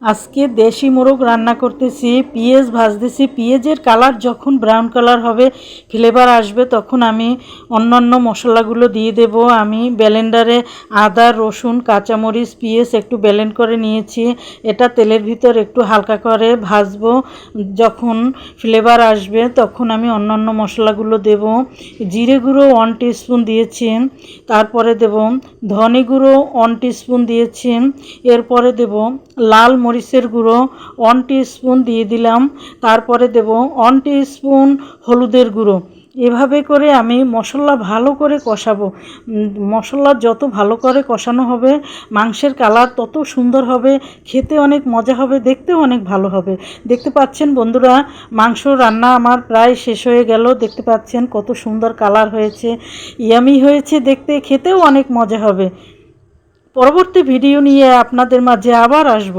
আজকে দেশি মোরগ রান্না করতেছি, পেঁয়াজ ভাজতেছি। পেঁয়াজের কালার যখন ব্রাউন কালার হবে, ফ্লেভার আসবে, তখন আমি অন্যান্য মশলাগুলো দিয়ে দেব। আমি ব্লেন্ডারে আদা, রসুন, কাঁচামরিচ, পেঁয়াজ একটু ব্লেন্ড করে নিয়েছি। এটা তেলের ভিতর একটু হালকা করে ভাজবো। যখন ফ্লেভার আসবে তখন আমি অন্যান্য মশলাগুলো দেব। জিরে গুঁড়ো 1 টিস্পুন দিয়েছি, তারপরে দেব ধনে গুঁড়ো 1 টিস্পুন দিয়েছি, এরপরে দেব লাল মরিচের গুঁড়ো 1 টিস্পুন দিয়ে দিলাম, তারপরে দেব 1 টিস্পুন হলুদের গুঁড়ো। এভাবে করে আমি মশলা ভালো করে কষাবো। মশলা যত ভালো করে কষানো হবে, মাংসের কালার তত সুন্দর হবে, খেতে অনেক মজা হবে, দেখতেও অনেক ভালো হবে। দেখতে পাচ্ছেন বন্ধুরা, মাংস রান্না আমার প্রায় শেষ হয়ে গেল। দেখতে পাচ্ছেন কত সুন্দর কালার হয়েছে, ইয়ামি হয়েছে দেখতে, খেতেও অনেক মজা হবে। পরবর্তী ভিডিও নিয়ে আপনাদের মাঝে আবার আসব।